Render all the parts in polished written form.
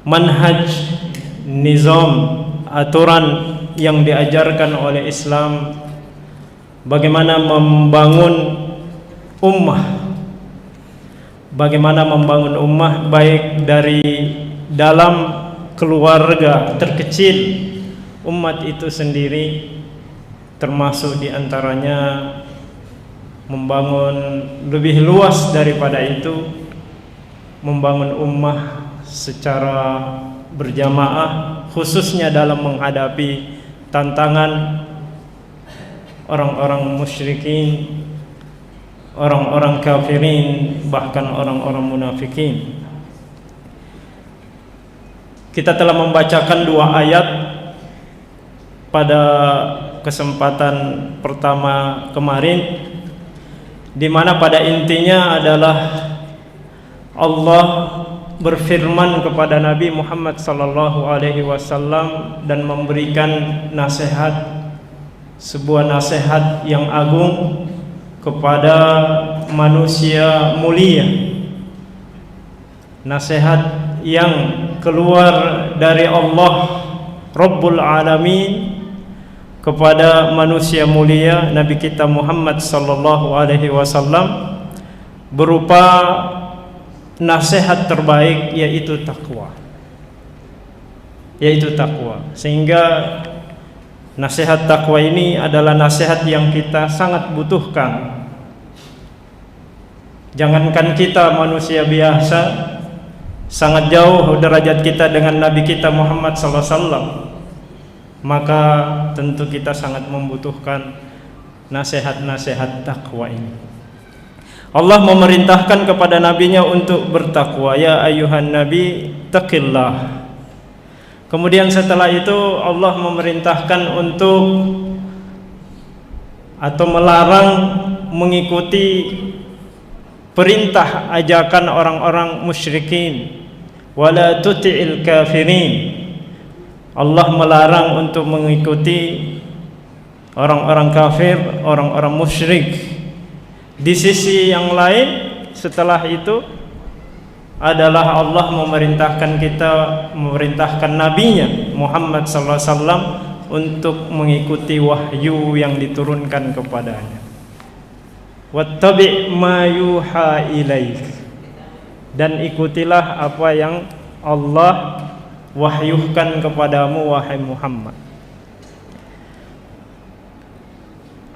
manhaj, nizam, aturan yang diajarkan oleh Islam, bagaimana membangun ummah, baik dari dalam keluarga terkecil umat itu sendiri, termasuk diantaranya membangun lebih luas daripada itu, membangun ummah secara berjamaah, khususnya dalam menghadapi tantangan orang-orang musyrikin, orang-orang kafirin, bahkan orang-orang munafikin. Kita telah membacakan 2 ayat pada kesempatan pertama kemarin, di mana pada intinya adalah Allah berfirman kepada Nabi Muhammad sallallahu alaihi wasallam dan memberikan nasihat, sebuah nasihat yang agung kepada manusia mulia, nasihat yang keluar dari Allah Rabbul Alamin kepada manusia mulia Nabi kita Muhammad sallallahu alaihi wasallam, berupa nasihat terbaik, yaitu takwa. Sehingga nasihat takwa ini adalah nasihat yang kita sangat butuhkan. Jangankan kita manusia biasa, sangat jauh derajat kita dengan Nabi kita Muhammad SAW, maka tentu kita sangat membutuhkan nasihat-nasihat takwa ini. Allah memerintahkan kepada nabinya untuk bertakwa, ya ayuhan nabi taqillah. Kemudian setelah itu Allah memerintahkan untuk atau melarang mengikuti perintah ajakan orang-orang musyrikin, wala tuti'il kafirin. Allah melarang untuk mengikuti orang-orang kafir, orang-orang musyrik. Di sisi yang lain, setelah itu adalah Allah memerintahkan nabinya Muhammad sallallahu alaihi wasallam untuk mengikuti wahyu yang diturunkan kepadanya. Wattabi' ma yuha ilaik, dan ikutilah apa yang Allah wahyukan kepadamu wahai Muhammad.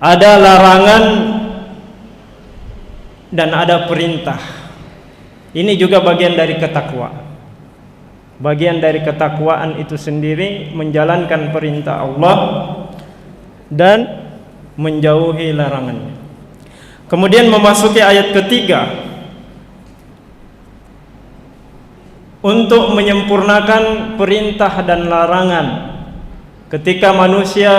Ada larangan dan ada perintah. Ini juga bagian dari ketakwaan. Bagian dari ketakwaan itu sendiri menjalankan perintah Allah dan menjauhi larangannya. Kemudian memasuki ayat ketiga, untuk menyempurnakan perintah dan larangan. Ketika manusia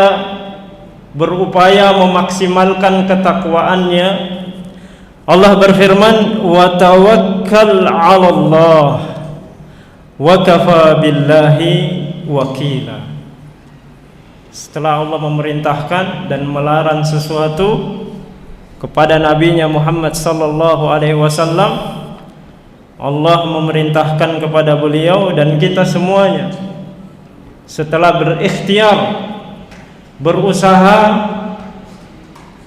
berupaya memaksimalkan ketakwaannya, Allah berfirman, wa tawakkal 'ala Allah wa kafa billahi wakila. Setelah Allah memerintahkan dan melarang sesuatu kepada nabinya Muhammad sallallahu alaihi wasallam, Allah memerintahkan kepada beliau dan kita semuanya, setelah berikhtiar, berusaha,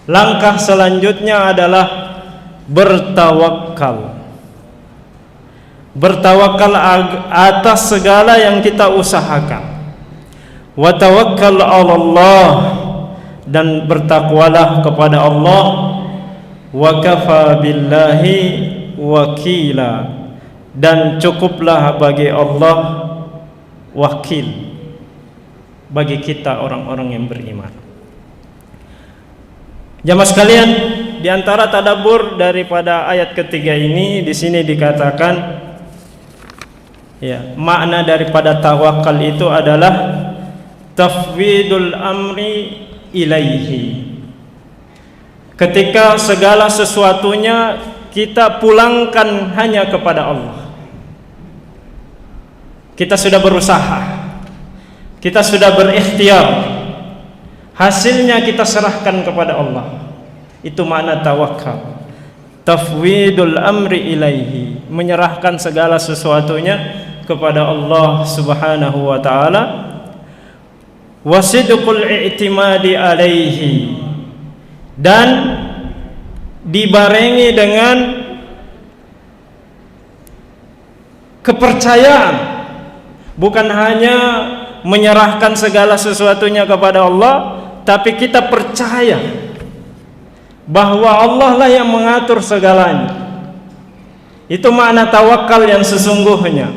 langkah selanjutnya adalah bertawakal. Bertawakal atas segala yang kita usahakan. Wa tawakkal 'ala Allah, dan bertakwalah kepada Allah. Wa kafa billahi wakila, dan cukuplah bagi Allah wakil bagi kita orang-orang yang beriman. Jamaah sekalian, di antara tadabbur daripada ayat ketiga ini, di sini dikatakan, ya, makna daripada tawakal itu adalah tafwidul amri ilaihi. Ketika segala sesuatunya kita pulangkan hanya kepada Allah. Kita sudah berusaha, kita sudah berikhtiar, hasilnya kita serahkan kepada Allah. Itu makna tawakal. Tafwidul amri ilaihi, menyerahkan segala sesuatunya kepada Allah Subhanahu wa taala, wasidqul i'timadi alaihi, dan dibarengi dengan kepercayaan, bukan hanya menyerahkan segala sesuatunya kepada Allah, tapi kita percaya bahwa Allah lah yang mengatur segalanya. Itu makna tawakal yang sesungguhnya.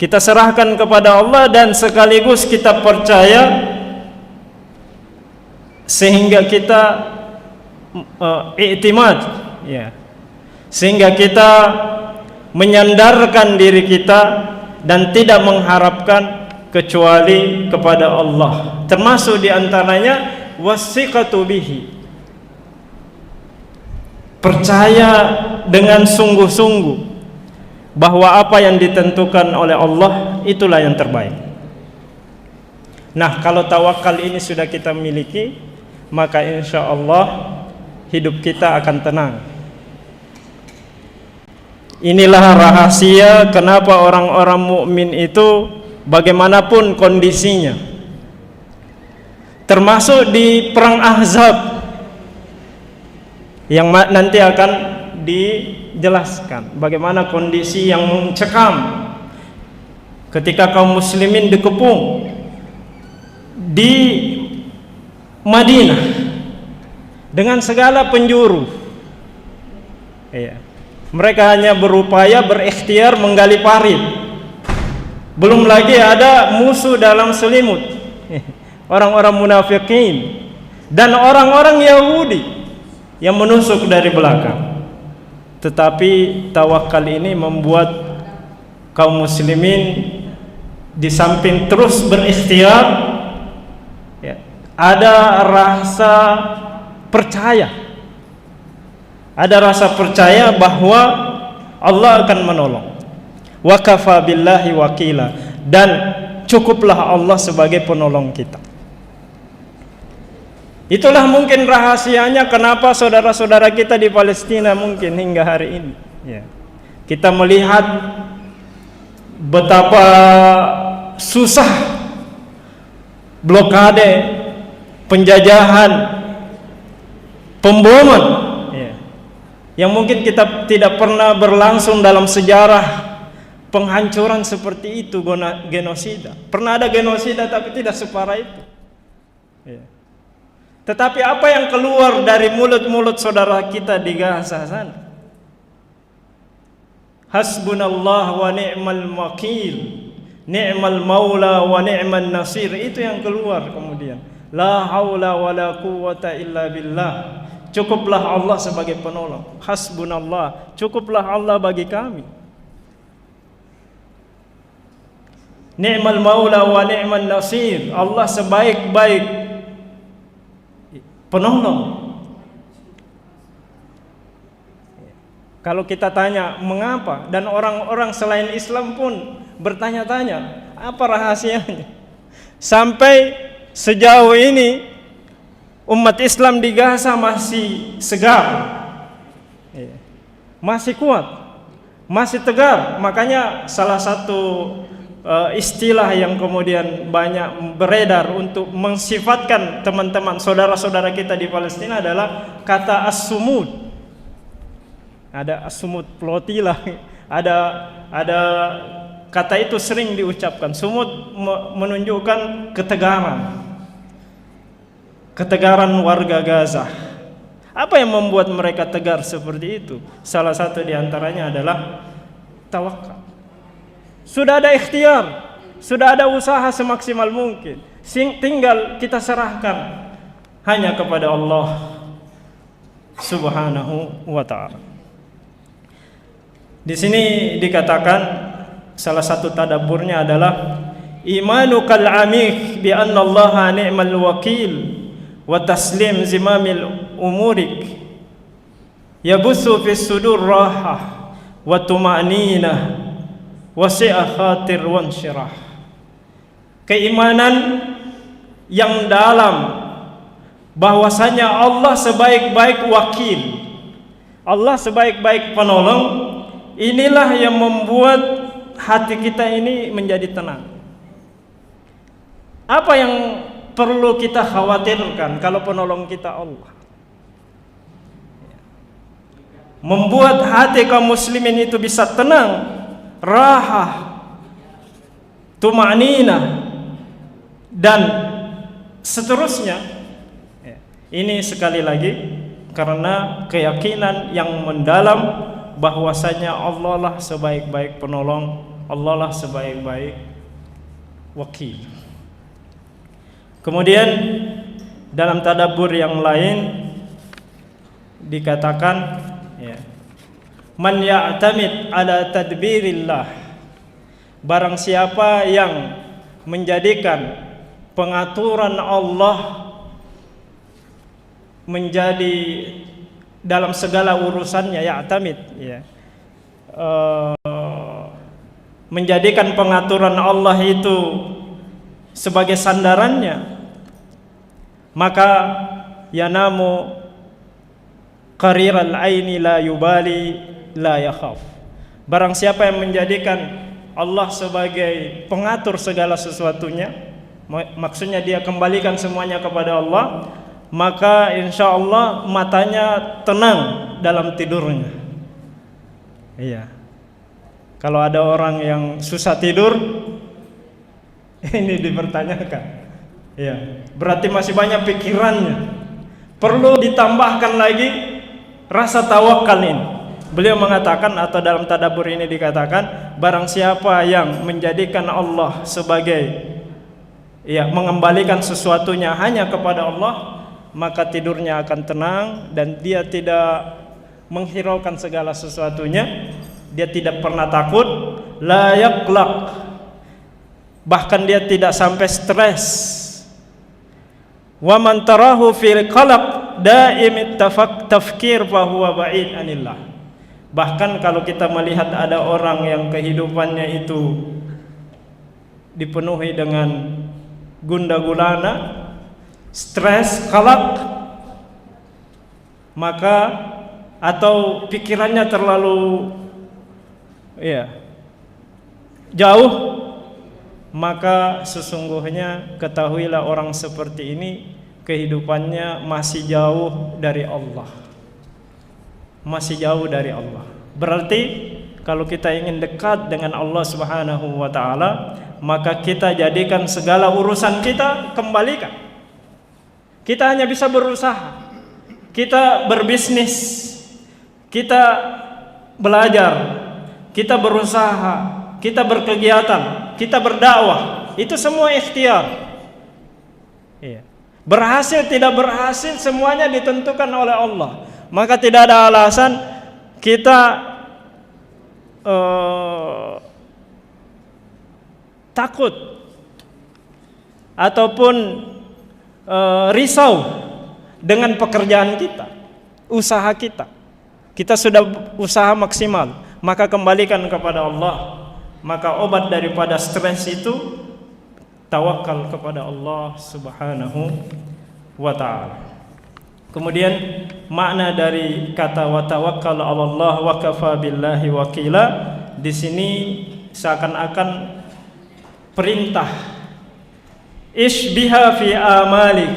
Kita serahkan kepada Allah dan sekaligus kita percaya, sehingga kita i'timad, ya, sehingga kita menyandarkan diri kita dan tidak mengharapkan kecuali kepada Allah. Termasuk diantaranya wasiqatu bihi, percaya dengan sungguh-sungguh bahwa apa yang ditentukan oleh Allah itulah yang terbaik. Nah, kalau tawakal ini sudah kita miliki, maka insya Allah hidup kita akan tenang. Inilah rahasia kenapa orang-orang mukmin itu bagaimanapun kondisinya, termasuk di perang Ahzab yang nanti akan dijelaskan bagaimana kondisi yang mencekam ketika kaum muslimin dikepung di Madinah dengan segala penjuru. Iya. Mereka hanya berupaya berikhtiar menggali parit. Belum lagi ada musuh dalam selimut, orang-orang munafikin dan orang-orang Yahudi yang menusuk dari belakang. Tetapi tawakal ini membuat kaum muslimin di samping terus berikhtiar, ya, ada rasa percaya. Ada rasa percaya bahwa Allah akan menolong. Wa kafa billahi wakila, dan cukuplah Allah sebagai penolong kita. Itulah mungkin rahasianya kenapa saudara-saudara kita di Palestina mungkin hingga hari ini, ya, kita melihat betapa susah blokade, penjajahan, pemboman, ya, yang mungkin kita tidak pernah berlangsung dalam sejarah penghancuran seperti itu, genosida. Pernah ada genosida tapi tidak separah itu, ya. Tetapi apa yang keluar dari mulut-mulut saudara kita di Gaza sana? Hasbunallah wa ni'mal wakil, ni'mal maula wa ni'man nasir. Itu yang keluar kemudian. La haula wa la quwwata illa billah. Cukuplah Allah sebagai penolong. Hasbunallah, cukuplah Allah bagi kami. Ni'mal maula wa ni'man nasir. Allah sebaik-baik penolong. Kalau kita tanya mengapa, dan orang-orang selain Islam pun bertanya-tanya apa rahasianya, sampai sejauh ini umat Islam di Gaza masih segar, masih kuat, masih tegar. Makanya salah satu istilah yang kemudian banyak beredar untuk mensifatkan teman-teman saudara-saudara kita di Palestina adalah kata as-sumud. Ada as-sumud plotila, ada kata itu sering diucapkan. Sumud menunjukkan ketegaran warga Gaza. Apa yang membuat mereka tegar seperti itu? Salah satu diantaranya adalah tawakal. Sudah ada ikhtiar, sudah ada usaha semaksimal mungkin. Tinggal kita serahkan hanya kepada Allah Subhanahu wa ta'ala. Di sini dikatakan salah satu tadabburnya adalah imanukal amik bi anna Allah ni'mal wakil wa taslim zimamil umurik yabuthu fis sudur rahah wa tuma'ninah wasi'ah khatir wansyirah. Keimanan yang dalam bahwasanya Allah sebaik-baik wakil, Allah sebaik-baik penolong, inilah yang membuat hati kita ini menjadi tenang. Apa yang perlu kita khawatirkan kalau penolong kita Allah? Membuat hati kaum muslimin itu bisa tenang, rahah, tuma'ninah, dan seterusnya. Ini sekali lagi karena keyakinan yang mendalam bahwasanya Allah lah sebaik-baik penolong, Allah lah sebaik-baik wakil. Kemudian dalam tadabbur yang lain dikatakan, man ya'tamid ala tadbirillah, barang siapa yang menjadikan pengaturan Allah menjadi dalam segala urusannya, ya'tamid, menjadikan pengaturan Allah itu sebagai sandarannya, maka yanamu qariral aini la yubali la yakhaf. Barang siapa yang menjadikan Allah sebagai pengatur segala sesuatunya, maksudnya dia kembalikan semuanya kepada Allah, maka insya Allah matanya tenang dalam tidurnya. Iya. Kalau ada orang yang susah tidur, ini dipertanyakan. Iya. Berarti masih banyak pikirannya. Perlu ditambahkan lagi rasa tawakal ini. Beliau mengatakan, atau dalam tadabbur ini dikatakan, barang siapa yang menjadikan Allah sebagai mengembalikan sesuatunya hanya kepada Allah, maka tidurnya akan tenang dan dia tidak menghiraukan segala sesuatunya. Dia tidak pernah takut, la yaqlaq, bahkan dia tidak sampai stres. Wa man tarahu fil qalaq daim tafkir fa huwa ba'id anillah. Bahkan kalau kita melihat ada orang yang kehidupannya itu dipenuhi dengan gundah gulana, stres, qalaq, maka atau pikirannya terlalu jauh, maka sesungguhnya ketahuilah orang seperti ini kehidupannya masih jauh dari Allah. Masih jauh dari Allah. Berarti kalau kita ingin dekat dengan Allah Subhanahu wa taala, maka kita jadikan segala urusan kita kembalikan. Kita hanya bisa berusaha, kita berbisnis, kita belajar, kita berusaha, kita berkegiatan, kita berdakwah, itu semua ikhtiar. Berhasil tidak berhasil semuanya ditentukan oleh Allah. Maka tidak ada alasan kita takut ataupun risau dengan pekerjaan kita, usaha kita. Kita sudah usaha maksimal, maka kembalikan kepada Allah. Maka obat daripada stres itu tawakal kepada Allah Subhanahu wa ta'ala. Kemudian makna dari kata wa tawakkal 'ala Allah wa kafa billahi wakila, di sini seakan-akan perintah isbiha fi amalik.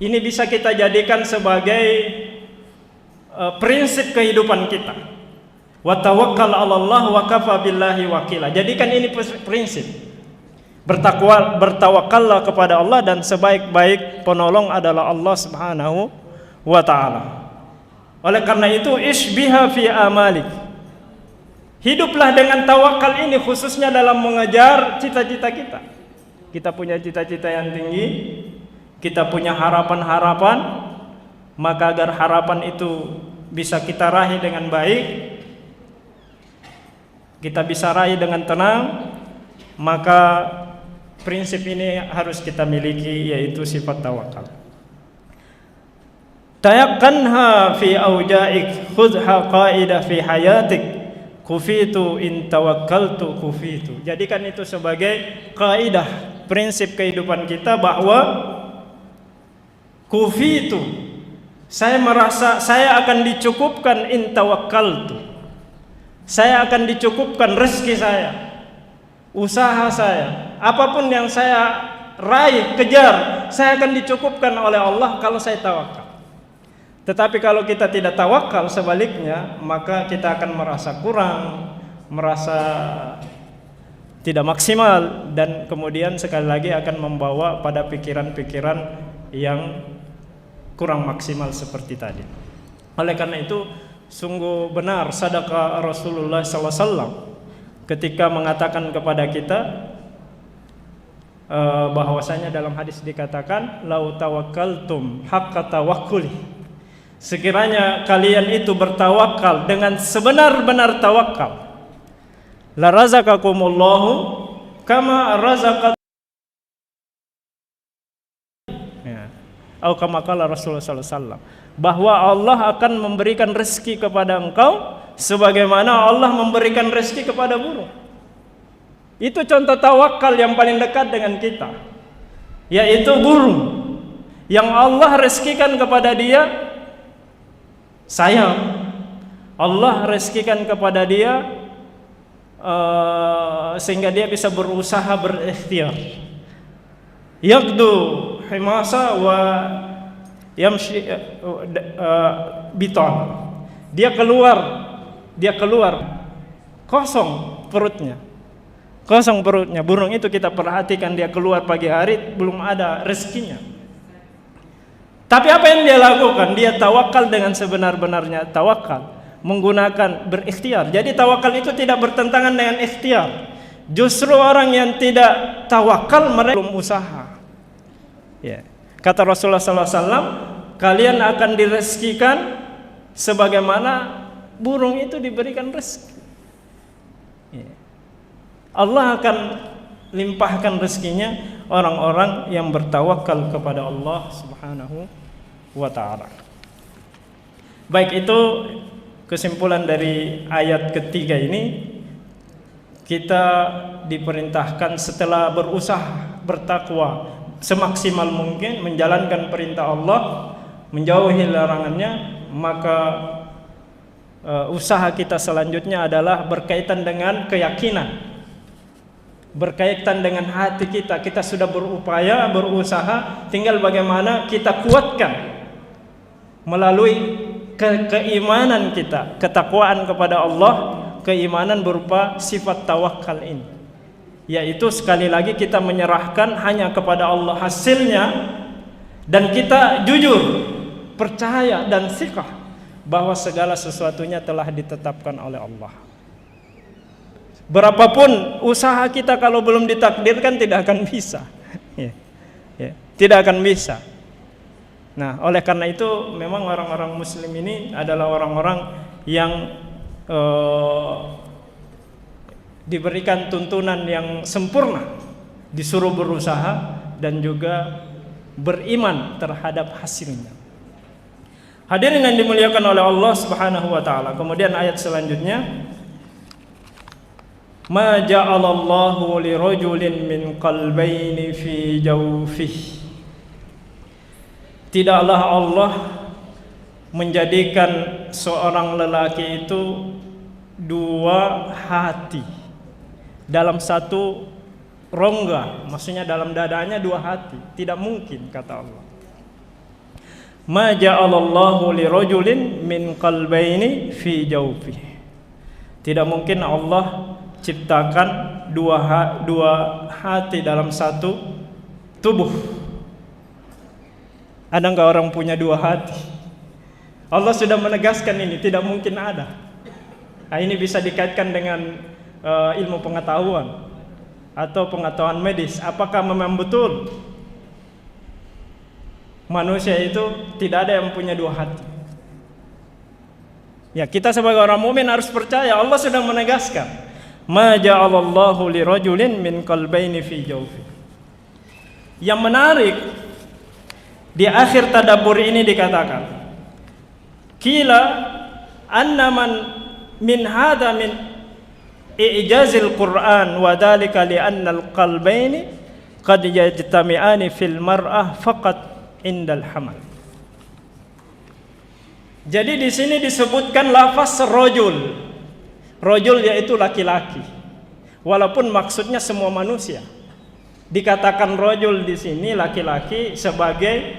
Ini bisa kita jadikan sebagai prinsip kehidupan kita. Wa tawakkal 'ala Allah wa kafa billahi wakila. Jadikan ini prinsip. Bertawakallah kepada Allah dan sebaik-baik penolong adalah Allah Subhanahu wa ta'ala. Oleh karena itu isbiha fi amalik. Hiduplah dengan tawakal ini khususnya dalam mengejar cita-cita kita. Kita punya cita-cita yang tinggi, kita punya harapan-harapan, maka agar harapan itu bisa kita raih dengan baik, kita bisa raih dengan tenang, maka prinsip ini harus kita miliki, yaitu sifat tawakal. Tayakkanha fi auja'ik, khudha qaidah fi hayatik, kufitu in tawakkaltu kufitu. Jadikan itu sebagai kaidah, prinsip kehidupan kita, bahwa kufitu, saya merasa saya akan dicukupkan in tawakkaltu, Saya akan dicukupkan rezeki saya, usaha saya, apapun yang saya raih, kejar, saya akan dicukupkan oleh Allah kalau saya tawakal. Tetapi kalau kita tidak tawakal, sebaliknya, maka kita akan merasa kurang, merasa tidak maksimal, dan kemudian sekali lagi akan membawa pada pikiran-pikiran yang kurang maksimal seperti tadi. Oleh karena itu, sungguh benar sadaqah Rasulullah SAW ketika mengatakan kepada kita bahwasanya dalam hadis dikatakan, lau tawakkaltum haqqa tawakkuli, sekiranya kalian itu bertawakal dengan sebenar-benar tawakal, la razaqakumullahu kama razaqat, ya, atau kama qala Rasulullah sallallahu alaihi wasallam, bahwa Allah akan memberikan rezeki kepada engkau sebagaimana Allah memberikan rezeki kepada burung. Itu contoh tawakal yang paling dekat dengan kita, yaitu burung yang Allah rezekikan kepada dia sayang, Allah rezekikan kepada dia sehingga dia bisa berusaha, berikhtiar. Yaqdu himasa wa yamshi biton. Dia keluar kosong perutnya. Burung itu kita perhatikan, dia keluar pagi hari belum ada rezekinya. Tapi apa yang dia lakukan? Dia tawakal dengan sebenar-benarnya tawakal, menggunakan berikhtiar. Jadi tawakal itu tidak bertentangan dengan ikhtiar. Justru orang yang tidak tawakal mereka belum usaha. Ya. Kata Rasulullah SAW, kalian akan direzekikan sebagaimana burung itu diberikan rezeki. Ya. Allah akan limpahkan rezekinya orang-orang yang bertawakal kepada Allah Subhanahu wa ta'ala. Baik, itu kesimpulan dari ayat ketiga ini. Kita diperintahkan setelah berusaha bertakwa semaksimal mungkin, menjalankan perintah Allah, menjauhi larangannya, maka usaha kita selanjutnya adalah berkaitan dengan keyakinan, berkaitan dengan hati kita. Kita sudah berupaya, berusaha, tinggal bagaimana kita kuatkan melalui keimanan kita, ketakwaan kepada Allah, keimanan berupa sifat tawakal ini, yaitu sekali lagi kita menyerahkan hanya kepada Allah hasilnya, dan kita jujur, percaya dan thiqah bahwa segala sesuatunya telah ditetapkan oleh Allah. Berapapun usaha kita, kalau belum ditakdirkan tidak akan bisa. Tidak akan bisa. Nah, oleh karena itu memang orang-orang muslim ini adalah orang-orang yang diberikan tuntunan yang sempurna, disuruh berusaha dan juga beriman terhadap hasilnya. Hadirin yang dimuliakan oleh Allah Subhanahu wa taala. Kemudian ayat selanjutnya, ma ja'alallahu lirajulin min qalbayni fi jawfihi. Tidaklah Allah menjadikan seorang lelaki itu dua hati dalam satu rongga, maksudnya dalam dadanya dua hati. Tidak mungkin, kata Allah. Ma ja'alallahu lirajulin min qalbayni fi jawfihi. Tidak mungkin Allah ciptakan dua hati dalam satu tubuh. Ada enggak orang punya dua hati? Allah sudah menegaskan ini, tidak mungkin ada. Nah, ini bisa dikaitkan dengan ilmu pengetahuan atau pengetahuan medis. Apakah memang betul manusia itu tidak ada yang punya dua hati? Ya, kita sebagai orang mukmin harus percaya. Allah sudah menegaskan, ma ja'alallahu lirajulin min qalbayni fi jawfi. Yang menarik, di akhir tadabbur ini dikatakan, qila anna man min hadha min i'jazil Qur'an wa dhalika li anna al-qalbayni qad yajtami'ani fil mar'ah faqat indal hamal. Jadi di sini disebutkan lafaz rajul. Rojul yaitu laki-laki. Walaupun maksudnya semua manusia. Dikatakan rojul di sini laki-laki sebagai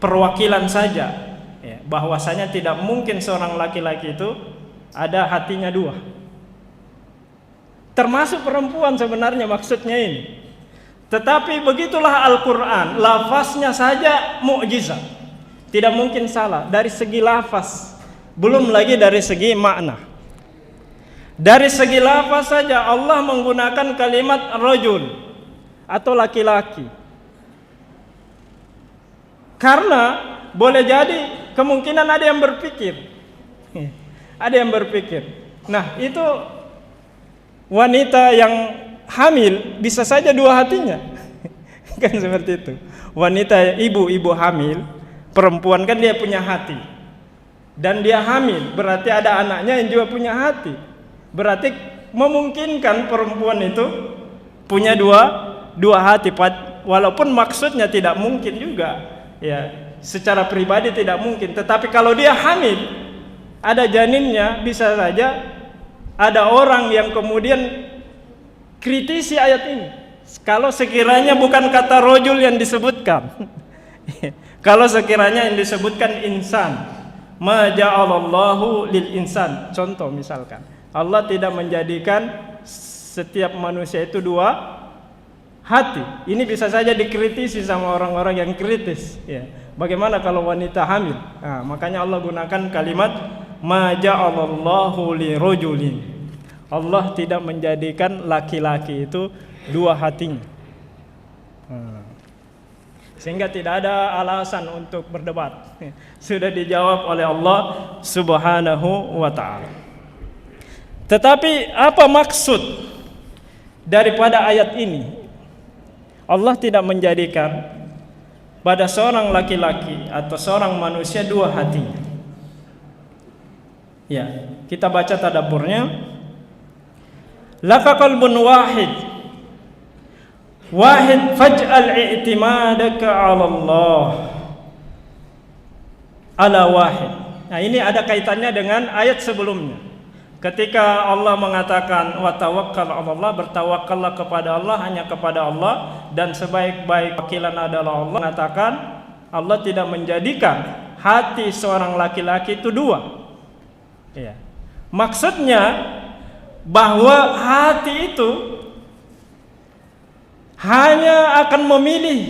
perwakilan saja. Ya, bahwasanya tidak mungkin seorang laki-laki itu ada hatinya dua. Termasuk perempuan sebenarnya maksudnya ini. Tetapi begitulah Al-Quran, lafaznya saja mukjizat. Tidak mungkin salah dari segi lafaz, belum lagi dari segi makna. Dari segi lafaz saja Allah menggunakan kalimat rajul atau laki-laki. Karena boleh jadi kemungkinan ada yang berpikir. Ada yang berpikir. Nah, itu wanita yang hamil bisa saja dua hatinya. Kan seperti itu. Wanita ibu hamil, perempuan kan dia punya hati. Dan dia hamil, berarti ada anaknya yang juga punya hati. Berarti memungkinkan perempuan itu punya dua hati, walaupun maksudnya tidak mungkin juga. Ya, secara pribadi tidak mungkin, tetapi kalau dia hamil, ada janinnya, bisa saja ada orang yang kemudian kritisi ayat ini. Kalau sekiranya bukan kata rojul yang disebutkan, kalau sekiranya yang disebutkan insan, ma ja'alallahu lil insan. Contoh misalkan, Allah tidak menjadikan setiap manusia itu dua hati. Ini bisa saja dikritisi sama orang-orang yang kritis. Ya. Bagaimana kalau wanita hamil? Nah, makanya Allah gunakan kalimat ma ja'alallahu li rojulin. Allah tidak menjadikan laki-laki itu dua hatinya. Sehingga tidak ada alasan untuk berdebat. Sudah dijawab oleh Allah Subhanahu wa ta'ala. Tetapi apa maksud daripada ayat ini? Allah tidak menjadikan pada seorang laki-laki atau seorang manusia dua hatinya. Ya, kita baca tadabburnya. Laka qalbun wahid faj'al i'timadaka 'ala Allah ala wahid. Nah, ini ada kaitannya dengan ayat sebelumnya. Ketika Allah mengatakan wa tawakkal 'ala Allah, bertawakkallah kepada Allah, hanya kepada Allah, dan sebaik-baik wakilan adalah Allah. Mengatakan Allah tidak menjadikan hati seorang laki-laki itu dua. Ya. Maksudnya bahwa hati itu hanya akan memilih,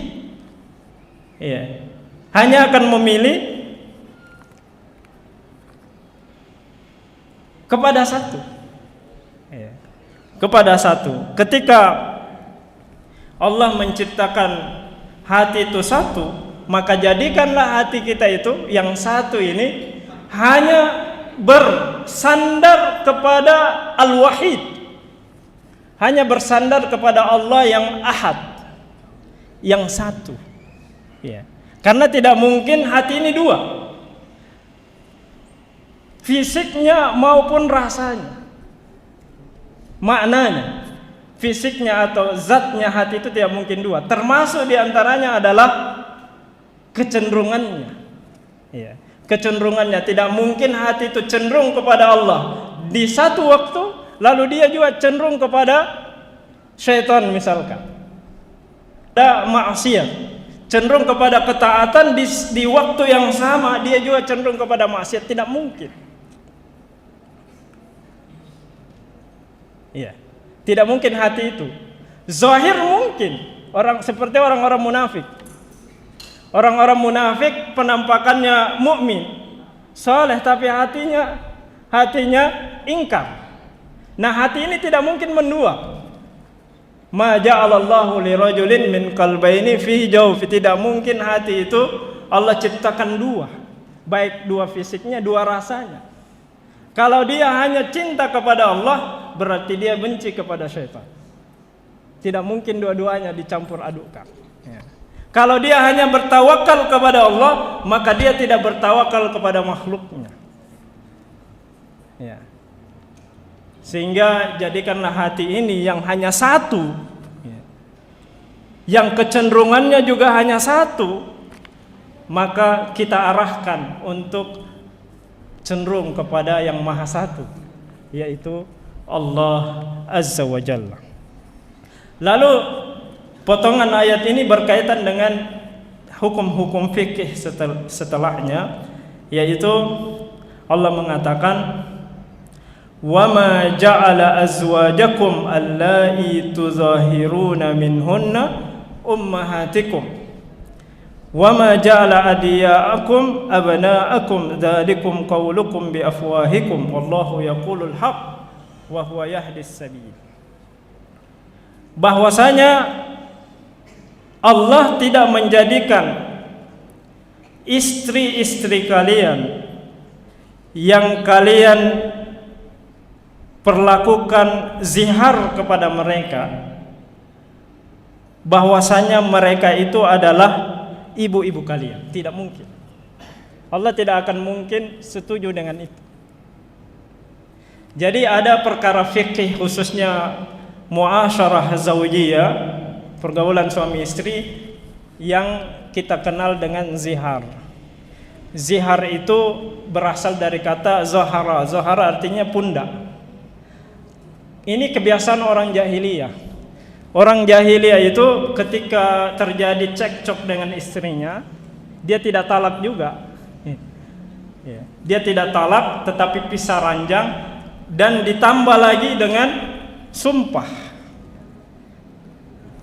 ya, hanya akan memilih kepada satu, ya, kepada satu. Ketika Allah menciptakan hati itu satu, maka jadikanlah hati kita itu yang satu ini hanya bersandar kepada Al-Wahid, hanya bersandar kepada Allah yang Ahad, yang satu. Ya. Karena tidak mungkin hati ini dua, fisiknya maupun rasanya, maknanya, fisiknya atau zatnya hati itu tidak mungkin dua. Termasuk diantaranya adalah kecenderungannya. Ya. Kecenderungannya, tidak mungkin hati itu cenderung kepada Allah di satu waktu, lalu dia juga cenderung kepada syaitan misalkan. Ada maksiat, cenderung kepada ketaatan di waktu yang sama dia juga cenderung kepada maksiat, tidak mungkin. Iya, tidak mungkin hati itu. Zahir mungkin, seperti orang-orang munafik. Orang-orang munafik penampakannya mukmin, saleh, tapi hatinya ingkar. Nah, hati ini tidak mungkin mendua. Ma ja'alallahu li rajulin min qalbayni fi jawfi. Tidak mungkin hati itu Allah ciptakan dua, baik dua fisiknya, dua rasanya. Kalau dia hanya cinta kepada Allah, berarti dia benci kepada syaitan. Tidak mungkin dua-duanya dicampur adukkan. Ya. Kalau dia hanya bertawakal kepada Allah, maka dia tidak bertawakal kepada makhluknya. Ya. Sehingga jadikanlah hati ini yang hanya satu, ya, yang kecenderungannya juga hanya satu, maka kita arahkan untuk cenderung kepada yang maha satu. yaitu Allah Azza wa Jalla. Lalu potongan ayat ini berkaitan dengan hukum-hukum fikih setelahnya, yaitu Allah mengatakan, wa ma ja'ala azwajakum allai tuzahiruna minhunna ummahatikum wa ma ja'ala adiyaakum abnaakum dzalikum qaulukum bi afwahikum wallahu yaqulul haqq wa huwa yahdis sabil. Bahwasanya Allah tidak menjadikan istri-istri kalian yang kalian perlakukan zihar kepada mereka, bahwasanya mereka itu adalah ibu-ibu kalian. Tidak mungkin. Allah tidak akan mungkin setuju dengan itu. Jadi ada perkara fikih khususnya muasyarah zaujiyah, pergaulan suami istri, yang kita kenal dengan zihar. Zihar itu berasal dari kata zahara. Zahara artinya pundak. Ini kebiasaan orang jahiliyah. Orang jahiliyah itu ketika terjadi cekcok dengan istrinya, dia tidak talak juga. Dia tidak talak, tetapi pisah ranjang, dan ditambah lagi dengan sumpah.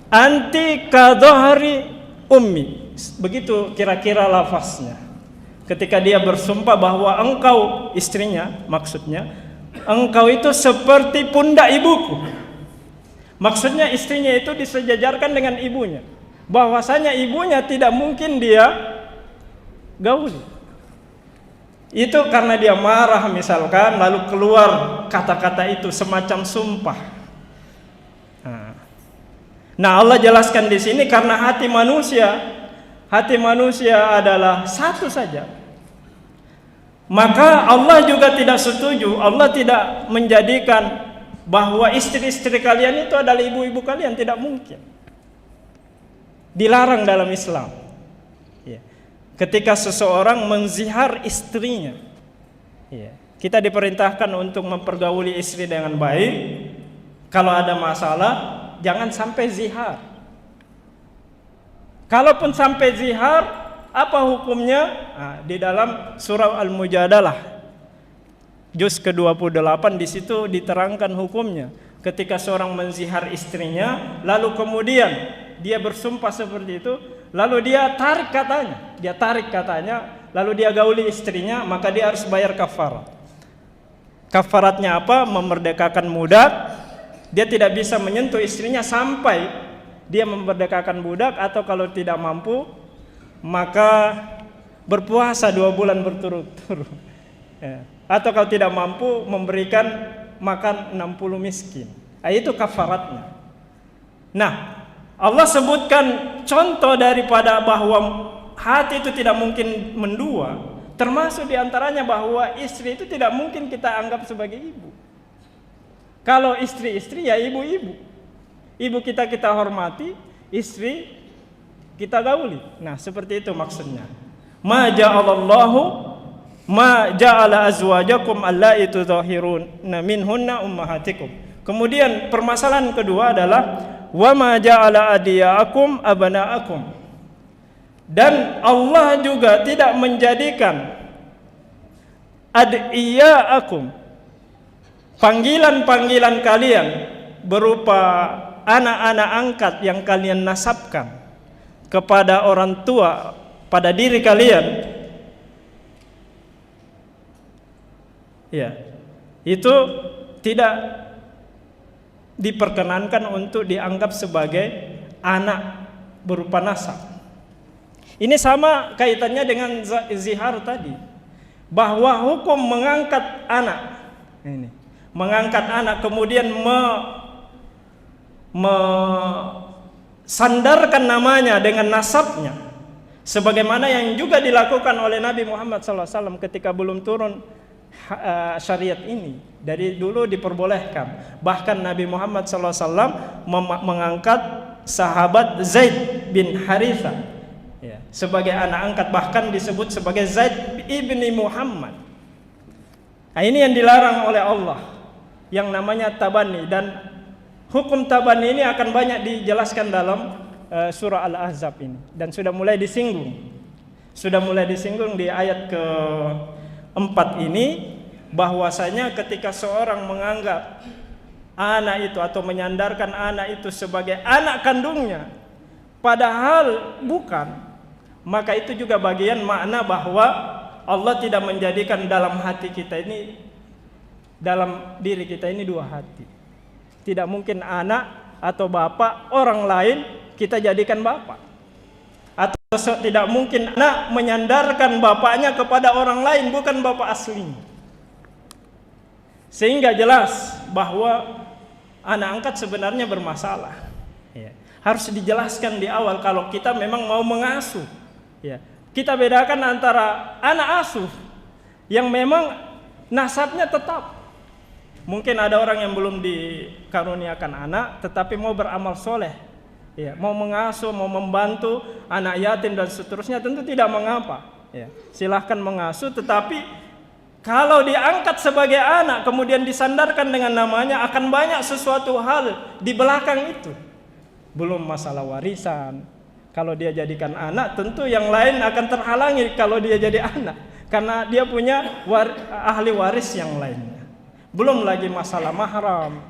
Anti kadhahri ummi, begitu kira-kira lafaznya. Ketika dia bersumpah bahwa engkau, istrinya maksudnya, engkau itu seperti pundak ibuku. Maksudnya istrinya itu disejajarkan dengan ibunya, bahwasanya ibunya tidak mungkin dia gauli. Itu karena dia marah misalkan, lalu keluar kata-kata itu semacam sumpah. Nah, Allah jelaskan di sini karena hati manusia adalah satu saja. Maka Allah juga tidak setuju, Allah tidak menjadikan bahwa istri-istri kalian itu adalah ibu-ibu kalian, tidak mungkin. Dilarang dalam Islam. Ketika seseorang menzihar istrinya, kita diperintahkan untuk mempergauli istri dengan baik. Kalau ada masalah, jangan sampai zihar. Kalaupun sampai zihar, apa hukumnya? Nah, di dalam surah Al-Mujadalah juz ke-28 di situ diterangkan hukumnya. Ketika seorang menzihar istrinya, lalu kemudian dia bersumpah seperti itu, lalu dia tarik katanya, lalu dia gauli istrinya, maka dia harus bayar kafarat. Kafaratnya apa? Memerdekakan budak. Dia tidak bisa menyentuh istrinya sampai dia memerdekakan budak, atau kalau tidak mampu maka berpuasa 2 bulan berturut-turut. Atau kalau tidak mampu memberikan makan 60 miskin. Itu kafaratnya. Nah, Allah sebutkan contoh daripada bahwa hati itu tidak mungkin mendua, termasuk diantaranya bahwa istri itu tidak mungkin kita anggap sebagai ibu. Kalau istri-istri ya ibu-ibu. Ibu kita hormati, istri kita gauli. Nah, seperti itu maksudnya. Ma ja'ala azwajakum allai tuzahiruna minhunna ummahatikum. Kemudian permasalahan kedua adalah wa ma ja'ala adiyaakum abnaakum. Dan Allah juga tidak menjadikan adiyaakum, panggilan-panggilan kalian berupa anak-anak angkat yang kalian nasabkan kepada orang tua pada diri kalian, itu tidak diperkenankan untuk dianggap sebagai anak berupa nasab. Ini sama kaitannya dengan zihar tadi, bahwa hukum mengangkat anak kemudian sandarkan namanya dengan nasabnya, sebagaimana yang juga dilakukan oleh Nabi Muhammad SAW ketika belum turun syariat ini. Dari dulu diperbolehkan. Bahkan Nabi Muhammad SAW mengangkat sahabat Zaid bin Haritha sebagai anak angkat, bahkan disebut sebagai Zaid ibni Muhammad. Nah, ini yang dilarang oleh Allah. yang namanya tabani, dan hukum tabani ini akan banyak dijelaskan dalam surah Al-Ahzab ini, dan sudah mulai disinggung di ayat ke-4 ini, bahwasanya ketika seorang menganggap anak itu atau menyandarkan anak itu sebagai anak kandungnya padahal bukan, maka itu juga bagian makna bahwa Allah tidak menjadikan dalam hati kita ini, dalam diri kita ini dua hati. Tidak mungkin anak atau bapak orang lain kita jadikan bapak, atau tidak mungkin anak menyandarkan bapaknya kepada orang lain bukan bapak aslinya. Sehingga jelas bahwa anak angkat sebenarnya bermasalah. Harus dijelaskan di awal kalau kita memang mau mengasuh. Kita bedakan antara anak asuh yang memang nasabnya tetap. Mungkin ada orang yang belum dikaruniakan anak tetapi mau beramal soleh, mau mengasuh, mau membantu anak yatim dan seterusnya, tentu tidak mengapa. Silahkan mengasuh, tetapi kalau diangkat sebagai anak kemudian disandarkan dengan namanya, akan banyak sesuatu hal di belakang itu. Belum masalah warisan. Kalau dia jadikan anak, tentu yang lain akan terhalangi kalau dia jadi anak, karena dia punya ahli waris yang lainnya. Belum lagi masalah mahram,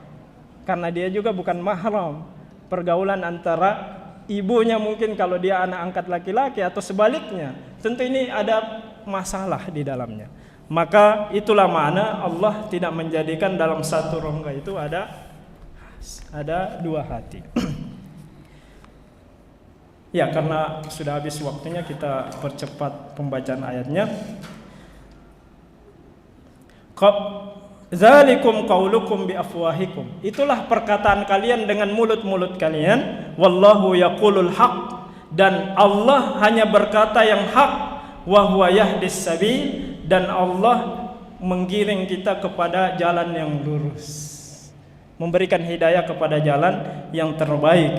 karena dia juga bukan mahram. Pergaulan antara ibunya mungkin kalau dia anak angkat laki-laki atau sebaliknya, tentu ini ada masalah di dalamnya. Maka itulah makna Allah tidak menjadikan dalam satu rongga itu ada dua hati. Ya, karena sudah habis waktunya, kita percepat pembacaan ayatnya. Zalikum qaulukum bi afwahikum. Itulah perkataan kalian dengan mulut-mulut kalian. Wallahu yaqulul haq, dan Allah hanya berkata yang hak. Wa huwa yahdis sabil, dan Allah menggiring kita kepada jalan yang lurus, memberikan hidayah kepada jalan yang terbaik.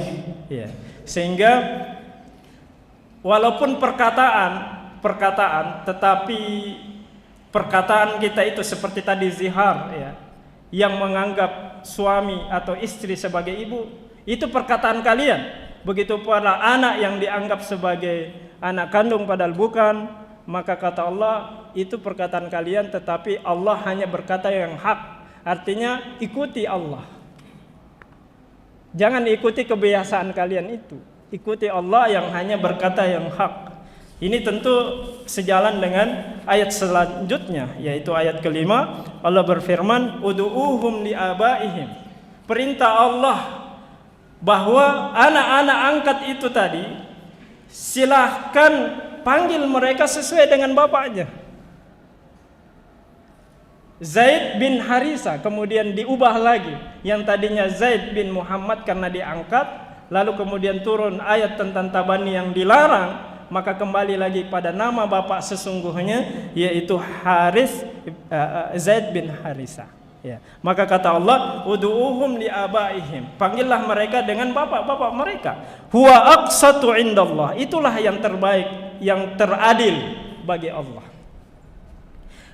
Sehingga walaupun perkataan, tetapi perkataan kita itu seperti tadi zihar, yang menganggap suami atau istri sebagai ibu, itu perkataan kalian. Begitu pula anak yang dianggap sebagai anak kandung padahal bukan, maka kata Allah, itu perkataan kalian, tetapi Allah hanya berkata yang hak. Artinya ikuti Allah, jangan ikuti kebiasaan kalian itu, ikuti Allah yang hanya berkata yang hak. Ini tentu sejalan dengan ayat selanjutnya, yaitu ayat kelima. Allah berfirman, ud'uuhum liabaihim. Perintah Allah bahwa anak-anak angkat itu tadi, silahkan panggil mereka sesuai dengan bapaknya. Zaid bin Harisa kemudian diubah lagi, yang tadinya Zaid bin Muhammad karena diangkat, lalu kemudian turun ayat tentang tabani yang dilarang, maka kembali lagi pada nama bapak sesungguhnya, yaitu Zaid bin Harisa. Maka kata Allah, ud'uuhum liabaihim, panggillah mereka dengan bapak-bapak mereka. Huwa aqsatu indallah, itulah yang terbaik, yang teradil bagi Allah.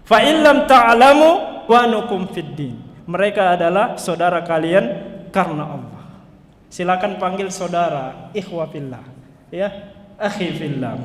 Fa in lam ta'lamu wa nukum fid din, mereka adalah saudara kalian karena Allah. Silakan panggil saudara, ikhwa fillah, akhi fillah.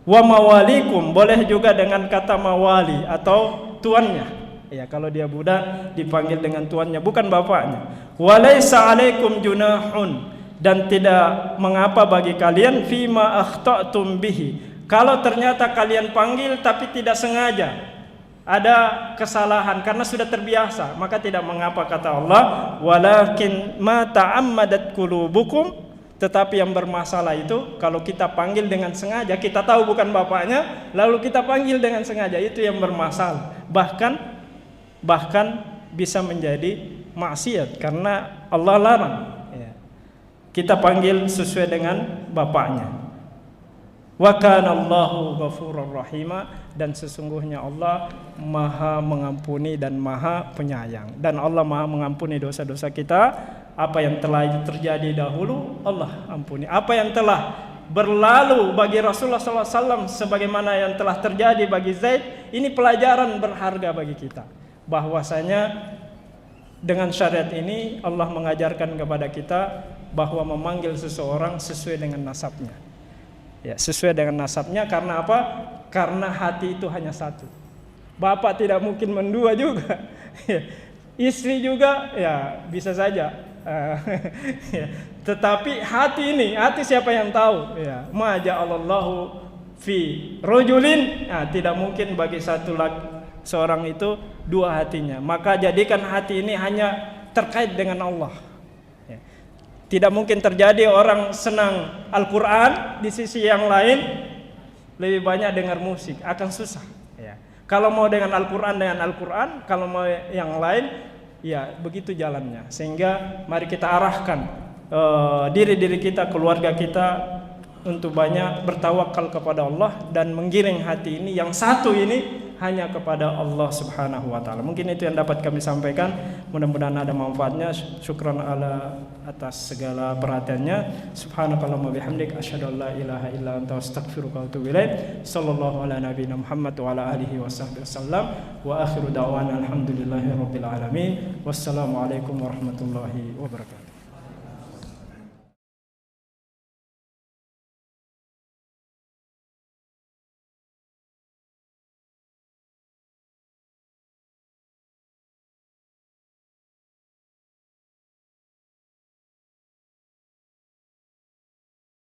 Wa mawalikum, boleh juga dengan kata mawali atau tuannya. Kalau dia budak dipanggil dengan tuannya, bukan bapaknya. Walaysa alaikum junahun, dan tidak mengapa bagi kalian fima akhta'tum bihi, kalau ternyata kalian panggil tapi tidak sengaja, ada kesalahan karena sudah terbiasa, maka tidak mengapa kata Allah. Walakin ma ta'ammadat qulubukum, tetapi yang bermasalah itu kalau kita panggil dengan sengaja, kita tahu bukan bapaknya, lalu kita panggil dengan sengaja, itu yang bermasalah. Bahkan bisa menjadi maksiat karena Allah larang. Kita panggil sesuai dengan bapaknya. Wa kana Allahu ghafurur rahima, dan sesungguhnya Allah Maha mengampuni dan Maha penyayang. Dan Allah Maha mengampuni dosa-dosa kita. Apa yang telah terjadi dahulu Allah ampuni. Apa yang telah berlalu bagi Rasulullah SAW sebagaimana yang telah terjadi bagi Zaid, ini pelajaran berharga bagi kita, bahwasanya Dengan syariat ini Allah mengajarkan kepada kita bahwa memanggil seseorang sesuai dengan nasabnya. Ya, sesuai dengan nasabnya. Karena apa? Karena hati itu hanya satu. Bapak tidak mungkin mendua juga. Istri juga ya bisa saja. Tetapi hati ini, hati siapa yang tahu? Ya, ma ja'alallahu fi rajulin, tidak mungkin bagi seorang itu dua hatinya. Maka jadikan hati ini hanya terkait dengan Allah. Ya. Tidak mungkin terjadi orang senang Al-Quran, di sisi yang lain lebih banyak dengar musik, akan susah. Ya. Kalau mau dengan Al-Quran, kalau mau yang lain, ya begitu jalannya. Sehingga mari kita arahkan diri kita, keluarga kita untuk banyak bertawakal kepada Allah dan menggiring hati ini yang satu ini hanya kepada Allah Subhanahu wa taala. Mungkin itu yang dapat kami sampaikan. Mudah-mudahan ada manfaatnya. Syukran atas segala perhatiannya. Subhanakallahumma bihamdik asyhadu an la ilaha illa anta astaghfiruka wa atubu ilaik. Sallallahu ala nabiyina Muhammad wa ala alihi washabbihi wasallam. Wa akhiru da'wana alhamdulillahi rabbil alamin. Wassalamu alaikum warahmatullahi wabarakatuh.